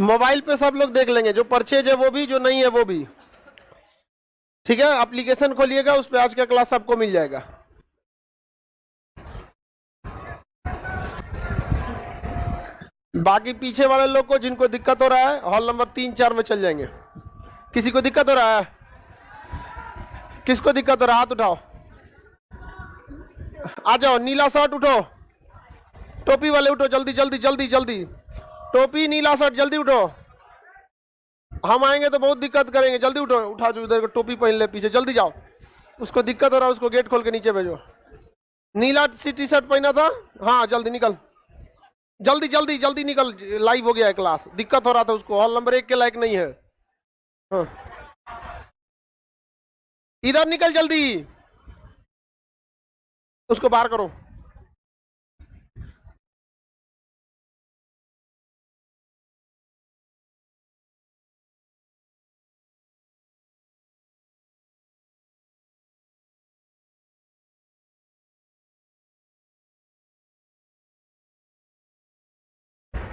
Mobile पे सब लोग देख लेंगे, जो परचेज है वो भी, जो नहीं है वो भी। ठीक है, एप्लीकेशन खोलिएगा, उस पे आज का क्लास आपको मिल जाएगा। बाकी पीछे वाले लोग को जिनको दिक्कत हो रहा है, हॉल नंबर 3-4 में चल जाएंगे। किसी को दिक्कत हो रहा है? किसको दिक्कत हो रहा है? हाथ उठाओ, आ जाओ। नीला शर्ट उठो, टोपी वाले उठो, जल्दी जल्दी जल्दी जल्दी। टोपी नीला शर्ट जल्दी उठो, हम आएंगे तो बहुत दिक्कत करेंगे। जल्दी उठो, उठा जो उधर को टोपी पहन ले, पीछे जल्दी जाओ। उसको दिक्कत हो रहा है, उसको गेट खोल के नीचे भेजो। नीला सी टी शर्ट पहना था, हाँ जल्दी निकल, जल्दी जल्दी जल्दी निकल। लाइव हो गया है क्लास, दिक्कत हो रहा था उसको, हॉल नंबर 1 के लायक नहीं है। हाँ। इधर निकल जल्दी, उसको बाहर करो।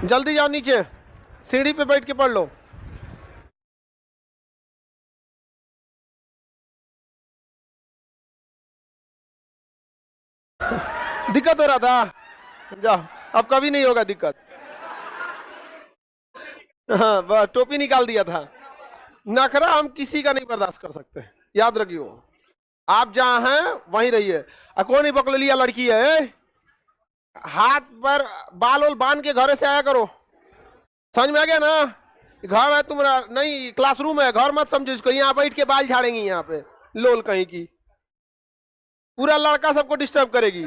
जल्दी जाओ नीचे, सीढ़ी पे बैठ के पढ़ लो। दिक्कत हो रहा था, जाओ, अब कभी नहीं होगा दिक्कत। हाँ बस टोपी निकाल दिया था। नखरा हम किसी का नहीं बर्दाश्त कर सकते, याद रखियो। आप जहां हैं वहीं रहिए। कौन ही पकड़ लिया लड़की है, हाथ पर बाल वाल बांध के घर से आया करो, समझ में आ गया ना? घर है तुम्हारा नहीं, क्लासरूम है, घर मत समझो इसको। यहाँ बैठ के बाल झाड़ेंगी यहाँ पे, लोल कहीं की, पूरा लड़का सबको डिस्टर्ब करेगी।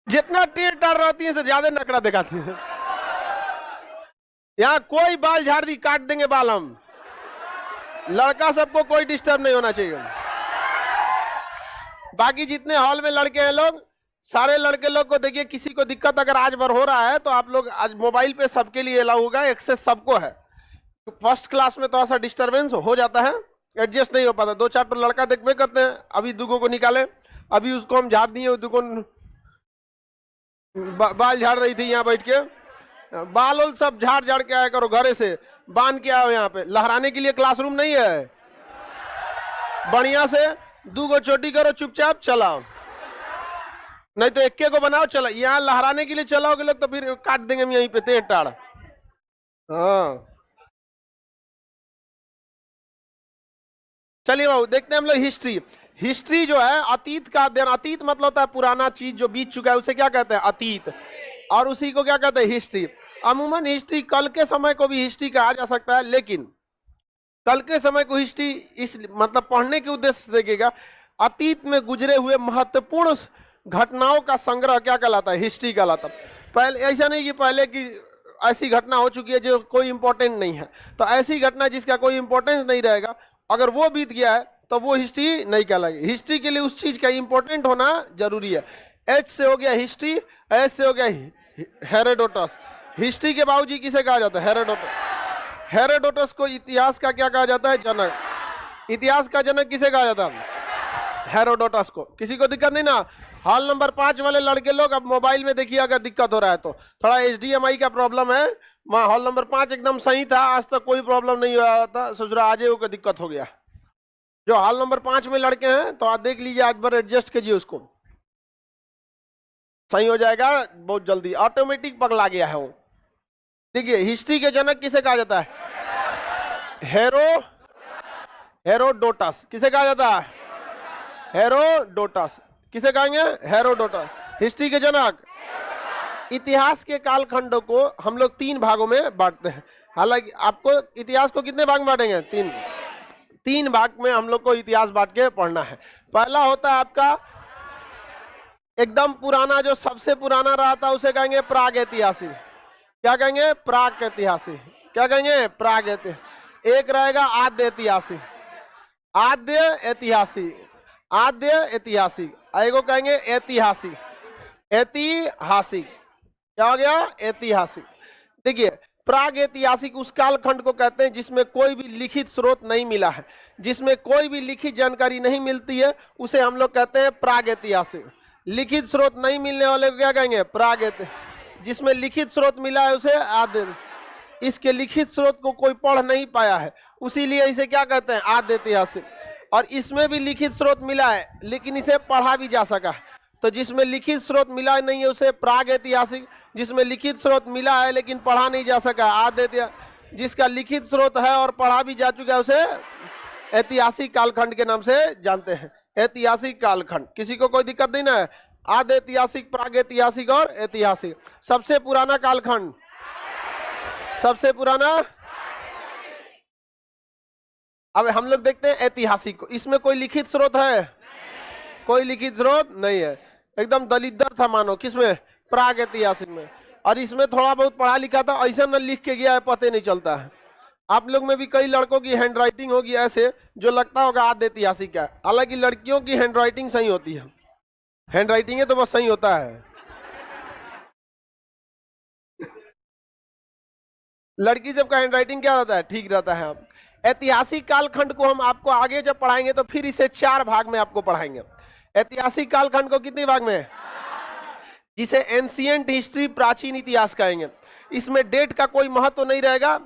जितना टेढ़ टाढ़ रहती है से ज्यादा नकड़ा दिखाती है। यहाँ कोई बाल झाड़ दी काट देंगे बाल हम, लड़का सबको कोई डिस्टर्ब नहीं होना चाहिए। बाकी जितने हॉल में लड़के हैं लोग, सारे लड़के लोग को देखिए, किसी को दिक्कत अगर आज भर हो रहा है तो आप लोग आज मोबाइल पे सबके लिए अलाउ होगा, एक्सेस सबको है। फर्स्ट क्लास में थोड़ा सा डिस्टर्बेंस हो जाता है, एडजस्ट नहीं हो पाता। 2-4 तो लड़का देखते करते हैं, अभी दुगो को निकाले, अभी उसको हम झाड़ दिए, दुगो बाल झाड़ रही थी यहाँ बैठ के। बाल उल सब झाड़ झाड़ के आया करो, घरे से बांध के आओ। यहाँ पे लहराने के लिए क्लासरूम नहीं है, बढ़िया से 2 गो चोटी करो, चुपचाप चलाओ, नहीं तो 1 को बनाओ। चलो यहाँ लहराने के लिए चलाओगे लोग तो फिर काट देंगे हम यहीं पे तेज टाड़। हाँ चलिए बाबू, देखते हैं हम लोग हिस्ट्री। हिस्ट्री जो है अतीत का अध्ययन, अतीत मतलब होता है पुराना चीज जो बीत चुका है, उसे क्या कहते हैं? अतीत। और उसी को क्या कहते हैं? हिस्ट्री। अमूमन हिस्ट्री कल के समय को भी हिस्ट्री कहा जा सकता है, लेकिन कल के समय को हिस्ट्री इस मतलब पढ़ने के उद्देश्य से देखिएगा, अतीत में गुजरे हुए महत्वपूर्ण घटनाओं का संग्रह क्या कहलाता है? हिस्ट्री कहलाता है। पहले ऐसा नहीं कि पहले की ऐसी घटना हो चुकी है जो कोई इंपॉर्टेंट नहीं है, तो ऐसी घटना जिसका कोई इंपॉर्टेंस नहीं रहेगा, अगर वो बीत गया है तो वो हिस्ट्री नहीं कहलाएगी। हिस्ट्री के लिए उस चीज का इंपॉर्टेंट होना जरूरी है। एच से हो गया हिस्ट्री, एच से हो गया हेरोडोटस। हिस्ट्री के बाबूजी किसे कहा जाता है? हेरोडोटस। हेरोडोटस को इतिहास का क्या कहा जाता है? जनक। इतिहास का जनक किसे कहा जाता है? हेरोडोटस को। किसी को दिक्कत नहीं ना? हॉल नंबर 5 वाले लड़के लोग अब मोबाइल में देखिए, अगर दिक्कत हो रहा है तो थोड़ा HDMI का प्रॉब्लम है। हॉल नंबर 5 एकदम सही था, आज तक कोई प्रॉब्लम नहीं हुआ था, सोच रहा आज को दिक्कत हो गया। जो हॉल नंबर 5 में लड़के हैं तो आप देख लीजिए, आज बार एडजस्ट कीजिए, उसको सही हो जाएगा बहुत जल्दी, ऑटोमेटिक पगला गया है वो। देखिए हिस्ट्री के जनक किसे कहा जाता है? हेरोडोटस। किसे कहा जाता है? हेरोडोटस। किसे कहेंगे? हेरोडोटस। हिस्ट्री के जनक। इतिहास के कालखंडों को हम लोग 3 भागों में बांटते हैं। हालांकि आपको इतिहास को कितने भाग में बांटेंगे? 3 भाग में हम लोग को इतिहास बांट के पढ़ना है। पहला होता है आपका एकदम पुराना, जो सबसे पुराना रहा था उसे कहेंगे प्राग ऐतिहासिक। क्या कहेंगे? प्राग ऐतिहासिक। क्या कहेंगे? प्राग ऐतिहासिक। एक रहेगा आद्य ऐतिहासिक। आद्य ऐतिहासिक, आद्य ऐतिहासिक। एगो कहेंगे ऐतिहासिक। ऐतिहासिक क्या हो गया? ऐतिहासिक। देखिए प्राग ऐतिहासिक उस कालखंड को कहते हैं जिसमें कोई भी लिखित स्रोत नहीं मिला है, जिसमें कोई भी लिखित जानकारी नहीं मिलती है, उसे हम लोग कहते हैं प्राग ऐतिहासिक। लिखित स्रोत नहीं मिलने वाले को क्या कहेंगे? प्राग ऐतिहासिक। जिसमें लिखित स्रोत मिला है उसे आद्य, इसके लिखित स्रोत को कोई पढ़ नहीं पाया है, उसीलिए इसे क्या कहते हैं, आद्य ऐतिहासिक। और इसमें भी लिखित स्रोत मिला है लेकिन इसे पढ़ा भी जा सका, तो जिसमें लिखित स्रोत मिला नहीं है उसे प्राग ऐतिहासिक, जिसमें लिखित स्रोत मिला है लेकिन पढ़ा नहीं जा सका आद्य, जिसका लिखित स्रोत है और पढ़ा भी जा चुका है उसे ऐतिहासिक कालखंड के नाम से जानते हैं। ऐतिहासिक कालखंड, किसी को कोई दिक्कत नहीं ना है? आद्य ऐतिहासिक, प्राग ऐतिहासिक और ऐतिहासिक। सबसे पुराना कालखंड, सबसे पुराना। अब हम लोग देखते हैं ऐतिहासिक को, इसमें कोई लिखित स्रोत है? कोई लिखित स्रोत नहीं है, एकदम दलिद्दर था मानो, किसमें, प्राग ऐतिहासिक में। और इसमें थोड़ा बहुत पढ़ा लिखा था, ऐसा न लिख के गया है पता नहीं चलता है। आप लोग में भी कई लड़कों की हैंड राइटिंग होगी ऐसे जो लगता होगा आद्य ऐतिहासिक का, हालांकि लड़कियों की हैंड राइटिंग सही होती है, हैंड राइटिंग है तो बस सही होता है। लड़की सबका हैंड राइटिंग क्या रहता है, ठीक रहता है। ऐतिहासिक कालखंड को हम आपको आगे जब पढ़ाएंगे तो फिर इसे 4 भाग में आपको पढ़ाएंगे। ऐतिहासिक कालखंड को कितने भाग में, जिसे एंशिएंट हिस्ट्री, प्राचीन इतिहास कहेंगे। इसमें डेट का कोई महत्व नहीं रहेगा,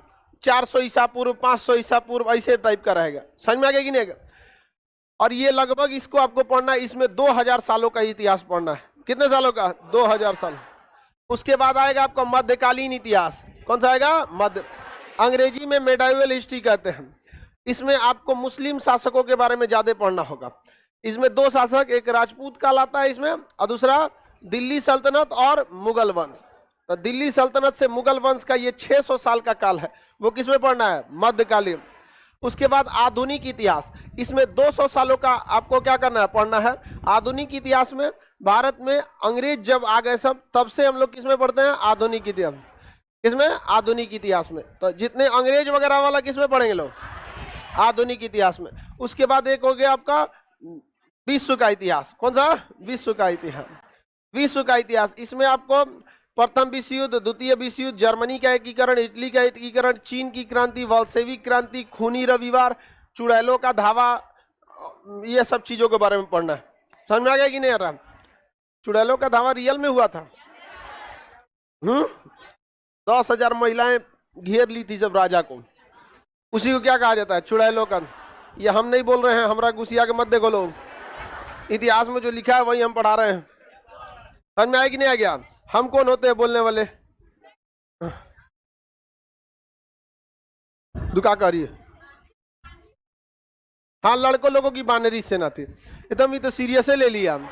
400 ईसा पूर्व, 500 ईसा पूर्व, ऐसे टाइप का रहेगा। समझ में आ गया कि नहीं? और ये लगभग इसको आपको पढ़ना है, इसमें 2000 सालों का इतिहास पढ़ना है। कितने सालों का? 2000 साल। उसके बाद आएगा आपका मध्यकालीन इतिहास। कौन सा आएगा? मध्य, अंग्रेजी में मेडाइवल हिस्ट्री कहते हैं। इसमें आपको मुस्लिम शासकों के बारे में ज्यादा पढ़ना होगा। इसमें 2 शासक, एक राजपूत काल आता है इसमें और दूसरा दिल्ली सल्तनत और मुगल वंश। तो दिल्ली सल्तनत से मुगल वंश का ये 600 साल का काल है, वो किसमें पढ़ना है? मध्यकालीन। उसके बाद आधुनिक इतिहास, इसमें 200 सालों का आपको क्या करना है? पढ़ना है। आधुनिक इतिहास में भारत में अंग्रेज जब आ गए सब, तब से हम लोग किसमें पढ़ते हैं? आधुनिक इतिहास। किसमें? आधुनिक इतिहास में। तो जितने अंग्रेज वगैरह वाला किसमें पढ़ेंगे लोग? आधुनिक इतिहास में। उसके बाद एक हो गया आपका विश्व का इतिहास। कौन सा? विश्व का इतिहास। विश्व का इतिहास, इसमें आपको प्रथम विश्व युद्ध, द्वितीय विश्व युद्ध, जर्मनी का एकीकरण, इटली का एकीकरण, चीन की क्रांति, वॉल्शेविक क्रांति, खूनी रविवार, चुड़ैलों का धावा, ये सब चीजों के बारे में पढ़ना है। समझ में आ गया कि नहीं आ रहा? चुड़ैलों का धावा रियल में हुआ था। 10,000 महिलाएं घेर ली थी जब राजा को, उसी को क्या कहा जाता है? चुड़ैलों का। ये हम नहीं बोल रहे हैं, हमरा गुस्सिया के मत देखो लोग, इतिहास में जो लिखा है वही हम पढ़ा रहे हैं। समझ में आया कि नहीं आ गया? हम कौन होते हैं बोलने वाले? दुका करिए। हाँ, लड़कों लोगों की बानरी सेना थी, एकदम ये तो सीरियस ले लिया हम।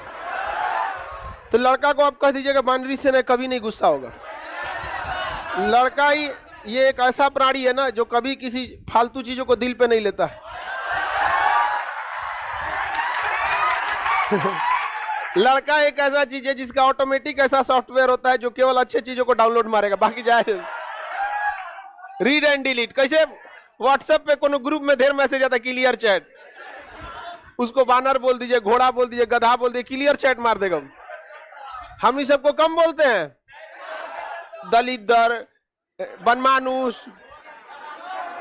तो लड़का को आप कह दीजिएगा बानरी सेना, कभी नहीं गुस्सा होगा। लड़का ही ये एक ऐसा प्राणी है ना जो कभी किसी फालतू चीजों को दिल पे नहीं लेता है। लड़का एक ऐसा चीज है जिसका ऑटोमेटिक ऐसा सॉफ्टवेयर होता है जो केवल अच्छे चीजों को डाउनलोड मारेगा, बाकी जाए रीड एंड डिलीट। कैसे? व्हाट्सएप पे कोनो ग्रुप में ढेर मैसेज आता है, क्लियर चैट, उसको बानर बोल दीजिए, घोड़ा बोल दीजिए, गधा बोल दीजिए, क्लियर चैट मार देगा। हम इस सबको कम बोलते हैं, दलिद्दर, बनमानुस,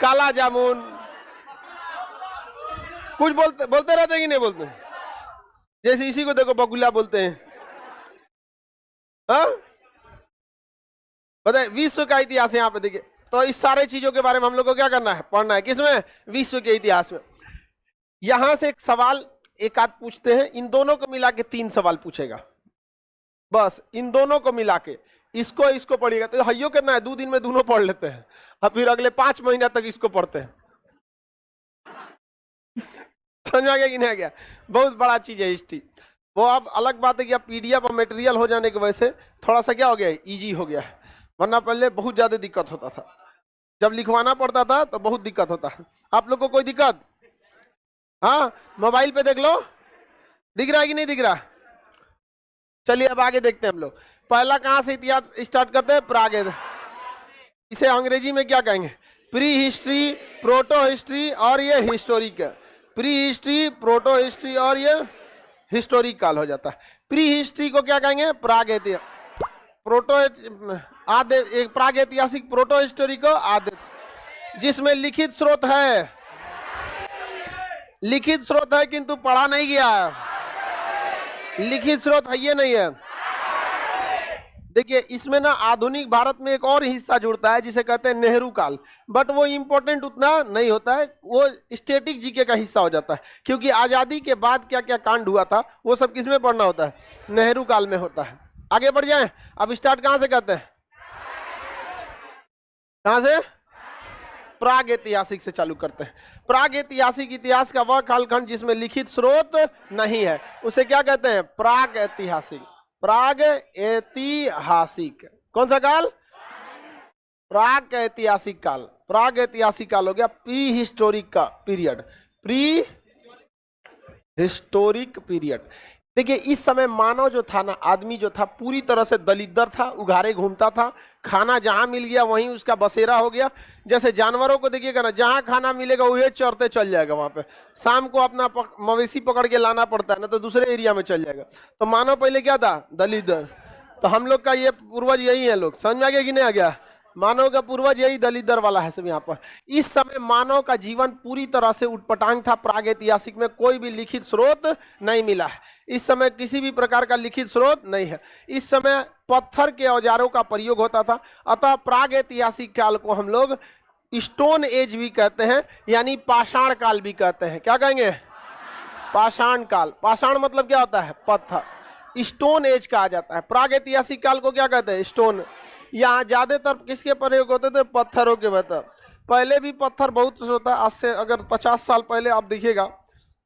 काला जामुन, कुछ बोलते रहते कि नहीं बोलते? जैसे इसी को देखो बगुला बोलते हैं। हाँ, बताइए, विश्व का इतिहास है यहाँ पे देखिए। तो इस सारे चीजों के बारे में हम लोग को क्या करना है? पढ़ना है। किसमें? विश्व के इतिहास में। यहां से एक सवाल एक आध पूछते हैं, इन दोनों को मिला के 3 सवाल पूछेगा, बस इन दोनों को मिला के इसको पढ़िएगा। तो हइयो करना है, 2 दिन में दोनों पढ़ लेते हैं और फिर अगले 5 महीना तक इसको पढ़ते हैं। समझ आ गया कि नहीं आ गया? बहुत बड़ा चीज है हिस्ट्री। वो अब अलग बात है कि अब पीडीएफ और मटेरियल हो जाने की वजह से थोड़ा सा क्या हो गया है? इजी हो गया है, वरना पहले बहुत ज्यादा दिक्कत होता था। जब लिखवाना पड़ता था तो बहुत दिक्कत होता है। आप लोग को कोई दिक्कत? हाँ, मोबाइल पे देख लो, दिख रहा है कि नहीं दिख रहा? चलिए अब आगे देखते हैं हम लोग। पहला कहां से इतिहास स्टार्ट करते हैं? प्राग। इसे अंग्रेजी में क्या कहेंगे? प्री हिस्ट्री, प्रोटो हिस्ट्री और ये historic. Pre history, proto history और ये हिस्टोरिक काल हो जाता है। प्री हिस्ट्री को क्या कहेंगे? प्राग ऐतिहासिक। प्रोटो आद्य, एक प्राग ऐतिहासिक, प्रोटो हिस्टोरिक को आद्य, जिसमें लिखित स्रोत है, लिखित स्रोत है किंतु पढ़ा नहीं गया है। लिखित स्रोत है ये नहीं है, देखिए इसमें ना आधुनिक भारत में एक और हिस्सा जुड़ता है जिसे कहते हैं नेहरू काल, बट वो इंपॉर्टेंट उतना नहीं होता है, वो स्टैटिक जीके का हिस्सा हो जाता है, क्योंकि आजादी के बाद क्या क्या कांड हुआ था वो सब किसमें पढ़ना होता है, नेहरू काल में होता है। आगे बढ़ जाएं, अब स्टार्ट कहां से करते हैं, कहां से, प्राग ऐतिहासिक से चालू करते हैं। प्राग ऐतिहासिक इतिहास का वह कालखंड जिसमें लिखित स्रोत नहीं है उसे क्या कहते हैं, प्राग ऐतिहासिक। प्राग ऐतिहासिक कौन सा काल, प्राग ऐतिहासिक काल। प्राग ऐतिहासिक काल हो गया प्री हिस्टोरिक का पीरियड, प्री हिस्टोरिक पीरियड। देखिए इस समय मानव जो था ना, आदमी जो था पूरी तरह से दलिद्दर था, उघारे घूमता था, खाना जहां मिल गया वहीं उसका बसेरा हो गया। जैसे जानवरों को देखिएगा ना, जहां खाना मिलेगा वही चरते चल जाएगा, वहां पे शाम को अपना मवेशी पकड़ के लाना पड़ता है ना, तो दूसरे एरिया में चल जाएगा। तो मानव पहले क्या था, दलिद्दर। तो हम लोग का ये पूर्वज यही है, लोग समझ में आ गया कि नहीं आ गया, मानव का पूर्वज यही दलिद्दर वाला है सब यहाँ पर। इस समय मानव का जीवन पूरी तरह से उटपटांग था, प्रागैतिहासिक में कोई भी लिखित स्रोत नहीं मिला है। इस समय किसी भी प्रकार का लिखित स्रोत नहीं है। इस समय पत्थर के औजारों का प्रयोग होता था, अतः प्रागैतिहासिक काल को हम लोग स्टोन एज भी कहते हैं, यानी पाषाण काल भी कहते हैं। क्या कहेंगे, पाषाण काल। पाषाण मतलब क्या होता है, पत्थर, स्टोन एज कहा जाता है। प्रागैतिहासिक काल को क्या कहते हैं, स्टोन। यहाँ ज्यादातर किसके प्रयोग होते थे, पत्थरों के। बेहतर पहले भी पत्थर बहुत होता है, आज से अगर 50 साल पहले आप देखिएगा,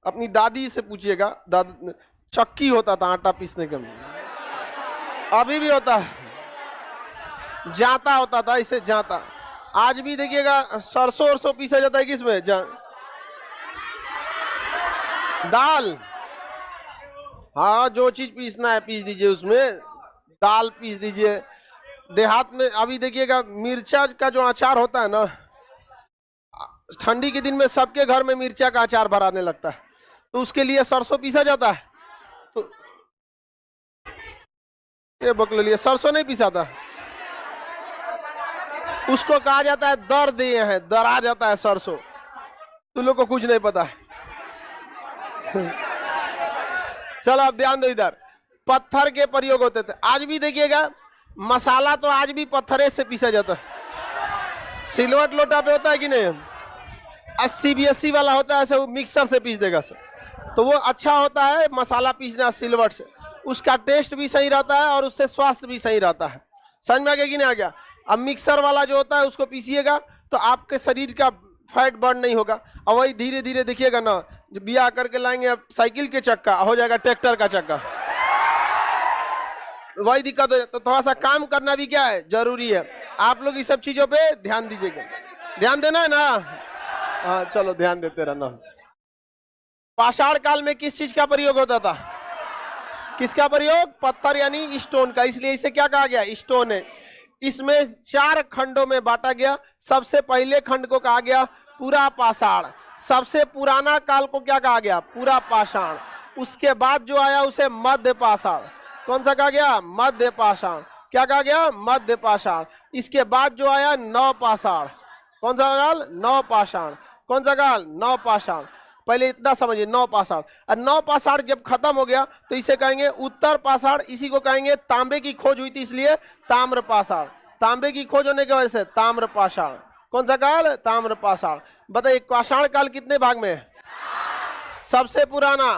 अपनी दादी से पूछिएगा, दादी चक्की होता था आटा पीसने के लिए, अभी भी होता है, जाता होता था, इसे जाता। आज भी देखिएगा सरसों वरसों पीसा जाता है किसमें, दाल। हाँ जो चीज पीसना है पीस दीजिए, उसमें दाल पीस दीजिए। देहात में अभी देखिएगा मिर्चा का जो अचार होता है ना, ठंडी के दिन में सबके घर में मिर्चा का अचार भराने लगता है, तो उसके लिए सरसों पीसा जाता है। तो ये बकल लिए सरसों नहीं पीसा था, उसको कहा जाता है दर दिए हैं, दरा जाता है सरसों। तुम लोग को कुछ नहीं पता है। चलो अब ध्यान दो इधर, पत्थर के प्रयोग होते थे। आज भी देखिएगा मसाला तो आज भी पत्थरे से पीसा जाता है। सिलवट लोटा पे होता है कि नहीं, 80-80 वाला होता है, ऐसे वो मिक्सर से पीस देगा सर, तो वो अच्छा होता है मसाला पीसना सिलवट से, उसका टेस्ट भी सही रहता है और उससे स्वास्थ्य भी सही रहता है। समझ में आ गया कि नहीं आ गया। अब मिक्सर वाला जो होता है उसको पीसिएगा तो आपके शरीर का फैट बर्न नहीं होगा, और वही धीरे धीरे देखिएगा ना, जब बिया करके लाएंगे अब साइकिल के चक्का हो जाएगा ट्रैक्टर का चक्का, वही दिक्कत हो जाए। तो थोड़ा सा काम करना भी क्या है, जरूरी है। आप लोग इस सब चीजों पे ध्यान दीजिएगा, ध्यान देना है ना। हाँ चलो ध्यान देते रहना। पाषाण काल में किस चीज का प्रयोग होता था, किसका प्रयोग, पत्थर यानी स्टोन का, इसलिए इसे क्या कहा गया, स्टोन है। इसमें 4 खंडों में बांटा गया। सबसे पहले खंड को कहा गया पूरा पाषाण, सबसे पुराना काल को क्या कहा गया, पूरा पाषाण। उसके बाद जो आया उसे मध्य पाषाण, कौन सा कहा गया, मध्य पाषाण। क्या कहा गया, मध्य पाषाण। इसके बाद जो आया नव पाषाण, कौन सा काल, नव पाषाण। कौन सा काल, नव पाषाण। पहले इतना समझिए, नव पाषाण। और नव पाषाण जब खत्म हो गया तो इसे कहेंगे उत्तर पाषाण। इसी को कहेंगे, तांबे की खोज हुई थी इसलिए ताम्र पाषाण, तांबे की खोज होने की वजह से ताम्र पाषाण। कौन सा काल, ताम्र पाषाण। बताइए पाषाण काल कितने भाग में है, सबसे पुराना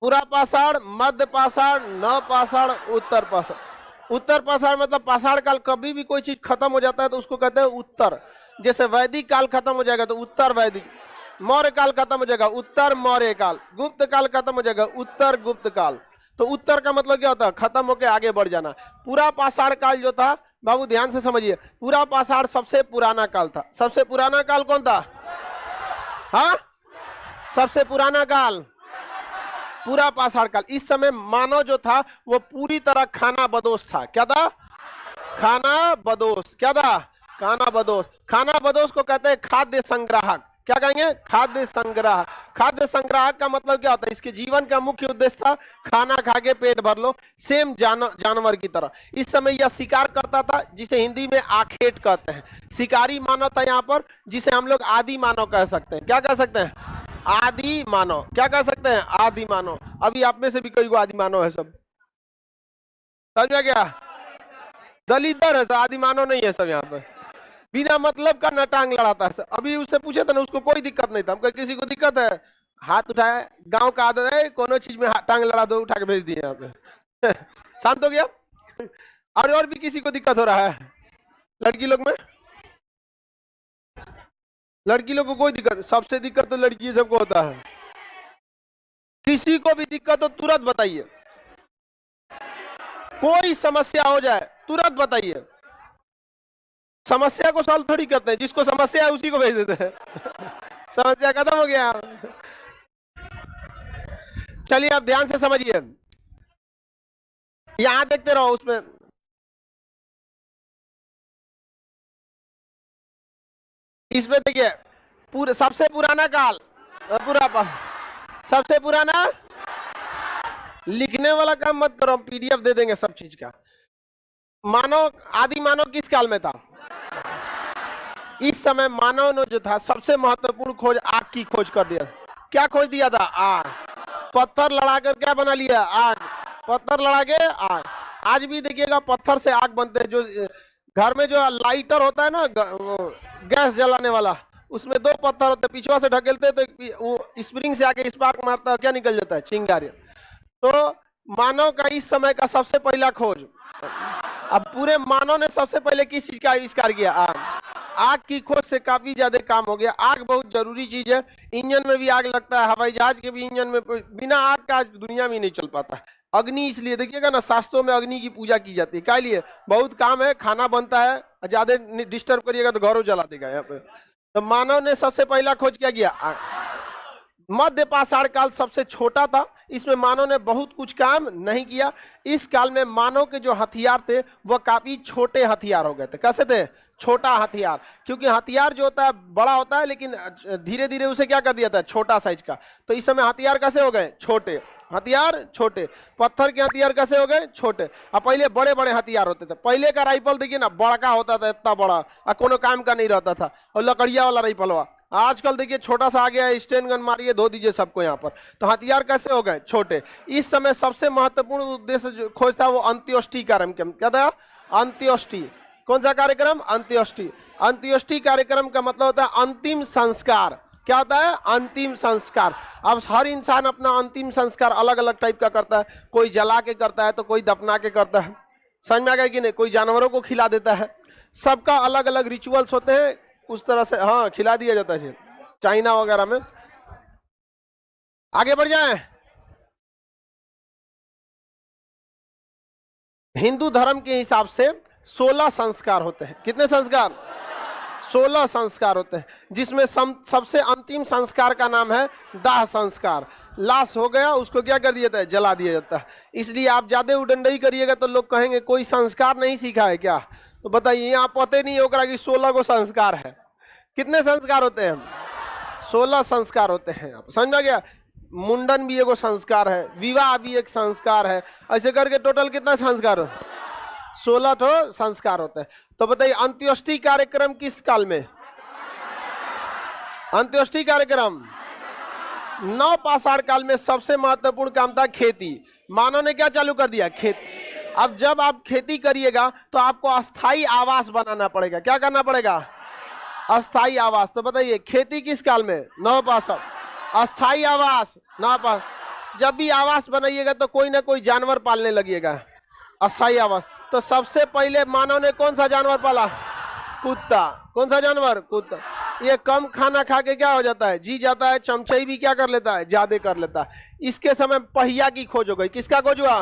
पूरा पाषाण, मध्य पाषाण, नव पाषाण, उत्तर पाषाण। उत्तर पाषाण मतलब पाषाण काल, कभी भी कोई चीज खत्म हो जाता है तो उसको कहते हैं उत्तर। जैसे वैदिक काल खत्म हो जाएगा तो उत्तर वैदिक, मौर्य काल खत्म हो जाएगा उत्तर मौर्य काल, गुप्त काल खत्म हो जाएगा उत्तर गुप्त काल। तो उत्तर का मतलब क्या होता है, खत्म होकर आगे बढ़ जाना। पूरा पाषाण काल जो था, बाबू ध्यान से समझिए, पूरा पाषाण सबसे पुराना काल था। सबसे पुराना काल कौन था, हाँ सबसे पुराना काल पूरा पाषाण काल। इस समय मानव जो था वो पूरी तरह खाना बदोश था। क्या था, खाना बदोश। क्या था, खाना बदोश। खाना बदोश को कहते हैं खाद्य संग्राहक। क्या कहेंगे, खाद्य संग्राहक। खाद्य संग्राहक का मतलब क्या होता है, इसके जीवन का मुख्य उद्देश्य था खाना खा के पेट भर लो, सेम जानवर की तरह। इस समय यह शिकार करता था, जिसे हिंदी में आखेट कहते हैं। शिकारी मानव था यहाँ पर, जिसे हम लोग आदि मानव कह सकते हैं। क्या कह सकते हैं, आदि मानव। क्या कह सकते हैं, आदि मानव। अभी आप में से भी कोई आदि मानव है सब, समझ में गया? दलितर है सर, आदि मानव नहीं है सब यहाँ पे, बिना मतलब का न टांग लड़ाता है सर। अभी उससे पूछे था ना, उसको कोई दिक्कत नहीं था। हम कहे किसी को दिक्कत है, हाथ उठाए, गांव का आदत है, कोनो चीज में टांग लड़ा दो, उठा के भेज दिए यहाँ पे शांत हो गया। और भी किसी को दिक्कत हो रहा है लड़की लोग में? लड़की लोग को कोई दिक्कत? सबसे दिक्कत तो लड़की सबको होता है। किसी को भी दिक्कत हो तुरंत बताइए, कोई समस्या हो जाए तुरंत बताइए। समस्या को सॉल्व थोड़ी करते हैं, जिसको समस्या है उसी को भेज देते हैं समस्या खत्म हो गया। चलिए आप ध्यान से समझिए, यहां देखते रहो, उसमें इसमें देखिए पूरे सबसे पुराना काल, सबसे पुराना, लिखने वाला काम मत करो, हम पीडीएफ दे देंगे सब चीज का। मानव, आदि मानव किस काल में था? इस समय मानव ने जो था सबसे महत्वपूर्ण खोज आग की खोज कर दिया। क्या खोज दिया था? आग। पत्थर लड़ाकर क्या बना लिया? आग। पत्थर लड़ा के आग। आज भी देखिएगा पत्थर से आग बनते हैं। जो घर में जो लाइटर होता है ना, गैस जलाने वाला, उसमें दो पत्थर होते हैं, पीछे से ढकेलते तो वो स्प्रिंग से आके स्पार्क मारता है, क्या निकल जाता है? चिंगारी। तो मानव का इस समय का सबसे पहला खोज। अब पूरे मानव ने सबसे पहले किस चीज का आविष्कार किया? आग। आग की खोज से काफी ज्यादा काम हो गया। आग बहुत जरूरी चीज है। इंजन में भी आग लगता है, हवाई जहाज के भी इंजन में, बिना आग का आज दुनिया में नहीं चल पाता। अग्नि, इसलिए देखिएगा ना, शास्त्रों में अग्नि की पूजा की जाती है। क्या लिए? बहुत काम है, खाना बनता है, ज्यादा डिस्टर्ब करिएगा तो घरों जला देगा यहाँ पे। तो मानव ने सबसे पहला खोज क्या किया? मध्य पाषाण काल सबसे छोटा था, इसमें मानव ने बहुत कुछ काम नहीं किया। इस काल में मानव के जो हथियार थे वह काफी छोटे हथियार हो गए थे। कैसे थे? छोटा हथियार। क्योंकि हथियार जो होता है बड़ा होता है, लेकिन धीरे धीरे उसे क्या कर दिया था? छोटा साइज का। तो इस समय हथियार कैसे हो गए? छोटे हथियार, छोटे। पत्थर के हथियार कैसे हो गए? छोटे। अब पहले बड़े बड़े हथियार होते थे। पहले का राइफल देखिए ना, बड़का होता था, इतना बड़ा, और कोनो काम का नहीं रहता था, और लकड़िया वाला राइफल हुआ। आजकल देखिए छोटा सा आ गया है, स्टेन गन मारिए, धो दीजिए सबको यहाँ पर। तो हथियार कैसे हो गए? छोटे। इस समय सबसे महत्वपूर्ण उद्देश्य जो खोज था वो अंत्योष्टि कार्यक्रम। क्या था? अंत्योष्टि। कौन सा कार्यक्रम? अंत्योष्टि। अंत्योष्टि कार्यक्रम का मतलब होता है अंतिम संस्कार। क्या होता है? अंतिम संस्कार। अब हर इंसान अपना अंतिम संस्कार अलग अलग टाइप का करता है। कोई जला के करता है, तो कोई दफना के करता है। समझ में आ गया कि नहीं? कोई जानवरों को खिला देता है। सबका अलग अलग रिचुअल्स होते हैं, उस तरह से हाँ खिला दिया जाता है चाइना वगैरह में। आगे बढ़ जाएं। हिंदू धर्म के हिसाब से 16 संस्कार होते हैं। कितने संस्कार? 16 संस्कार होते हैं, जिसमें सबसे अंतिम संस्कार का नाम है दाह संस्कार। लाश हो गया, उसको क्या कर दिया जाता है? जला दिया जाता है। इसलिए आप ज्यादा उडंडई करिएगा तो लोग कहेंगे कोई संस्कार नहीं सीखा है क्या। तो बताइए, यहाँ पता ही नहीं होगा कि 16 को संस्कार है। कितने संस्कार होते हैं? 16 संस्कार होते हैं। आप समझ में गया? मुंडन भी एगो संस्कार है, विवाह भी एक संस्कार है, ऐसे करके टोटल कितना संस्कार हो? 16 तो संस्कार होते हैं। तो बताइए अंत्योष्टि कार्यक्रम किस काल में? अंत्योष्टि कार्यक्रम नव पाषाण काल में। सबसे महत्वपूर्ण काम था खेती। मानव ने क्या चालू कर दिया? खेती। अब जब आप खेती करिएगा तो आपको अस्थाई आवास बनाना पड़ेगा। क्या करना पड़ेगा? अस्थाई आवास। तो बताइए खेती किस काल में? नव पाषाण। अस्थाई आवास, नव पाषाण। जब भी आवास बनाइएगा तो कोई ना कोई जानवर पालने लगिएगा। अस्थाई आवास। तो सबसे पहले मानव ने कौन सा जानवर पाला? कुत्ता। कौन सा जानवर? कुत्ता। ये कम खाना खा के क्या हो जाता है? जी जाता है। चमचाई भी क्या कर लेता है? ज्यादा कर लेता है। इसके समय पहिया की खोज हो गई। किसका खोज हुआ?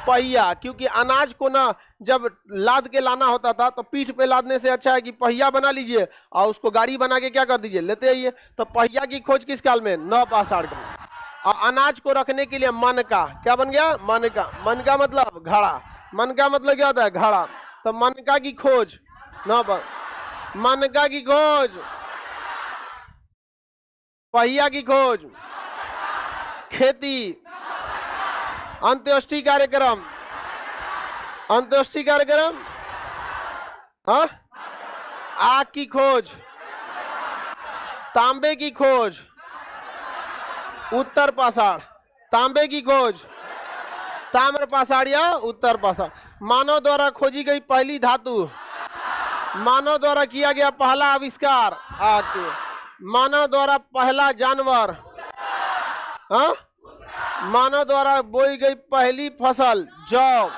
पहिया। क्योंकि अनाज को ना जब लाद के लाना होता था तो पीठ पे लादने से अच्छा है कि पहिया बना लीजिए और उसको गाड़ी बना के क्या कर दीजिए? लेते आइए। तो पहिया की खोज किस काल में? नव पाषाण काल। और अनाज को रखने के लिए मन का क्या बन गया? मन का। मन का मतलब घड़ा। मन का मतलब क्या होता है? घड़ा। तो मनका की खोज मनका की खोज, पहिया की खोज, खेती, अंत्योष्टि कार्यक्रम। अंत्योष्टि कार्यक्रम, हाँ, आग की खोज, तांबे की खोज, उत्तर पाषाण, तांबे की खोज, ताम्र पाषाण या उत्तर पाषाण। मानव द्वारा खोजी गई पहली धातु, मानव द्वारा किया गया पहला आविष्कार, मानव द्वारा पहला जानवर, हाँ, मानव द्वारा बोई गई पहली फसल जौ।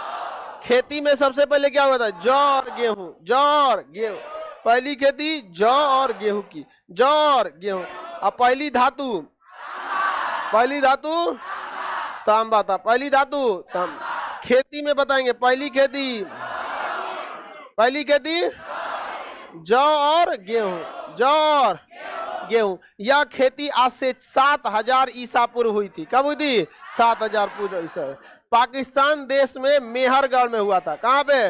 खेती में सबसे पहले क्या हुआ था? जौ और गेहूं, जौ और गेहूं, पहली खेती जौ और गेहूं की, जौ और गेहूं। अब पहली धातु, पहली धातु तांबा था, पहली धातु तांबा। खेती में बताएंगे पहली खेती, पहली खेती जौ और गेहूं, जौ और गेहूं। यह खेती आज से 7000 ईसा पूर्व हुई थी। कब हुई थी? 7000 पूर्व ईसा। पाकिस्तान देश में मेहरगढ़ में हुआ था। कहां पे?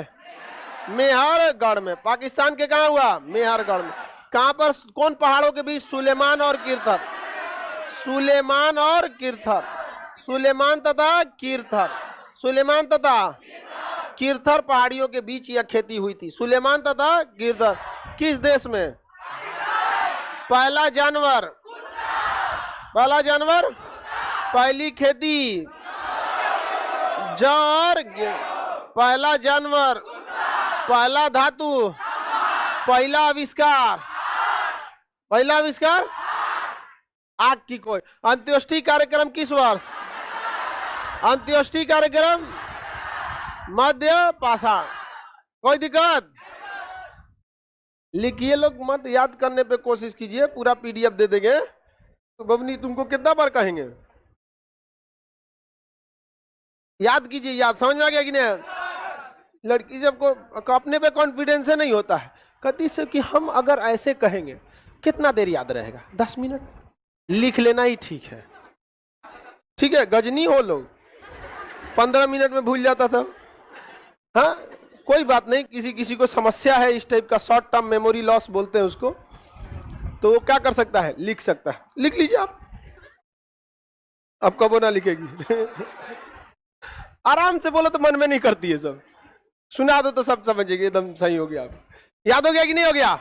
मेहरगढ़ में। पाकिस्तान के कहां हुआ? मेहरगढ़ में। कहां पर? कौन पहाड़ों के बीच? सुलेमान और किरथर, सुलेमान और किरथर, सुलेमान तथा किरथर, सुलेमान तथा किरथर पहाड़ियों के बीच यह खेती हुई थी। सुलेमान तथा किरथर। किस देश में? पहला जानवर, पहला जानवर, पहली खेती जौ और पहला जानवर, पहला धातु, पहला आविष्कार, पहला आविष्कार आग की कोई। अंत्येष्टि कार्यक्रम किस वर्ष? अंत्येष्टि कार्यक्रम मध्य पाषाण। कोई दिक्कत? लिखिए लोग, मत याद करने पे कोशिश कीजिए, पूरा पीडीएफ दे देंगे तो बबनी तुमको कितना बार कहेंगे? याद कीजिए, याद। समझ में आ गया कि नहीं? लड़की जब को अपने पे कॉन्फिडेंस नहीं होता है, कहती से कि हम अगर ऐसे कहेंगे कितना देर याद रहेगा? 10 मिनट। लिख लेना ही ठीक है, ठीक है। गजनी हो लोग, 15 मिनट में भूल जाता था। हाँ, कोई बात नहीं, किसी किसी को समस्या है इस टाइप का, शॉर्ट टर्म मेमोरी लॉस बोलते हैं उसको, तो वो क्या कर सकता है? लिख सकता है। लिख लीजिए आप, अब कबो ना लिखेगी। आराम से बोलो तो मन में नहीं करती है, सब सुना दो तो सब समझेगी, एकदम सही हो गया। आप याद हो गया कि नहीं हो गया?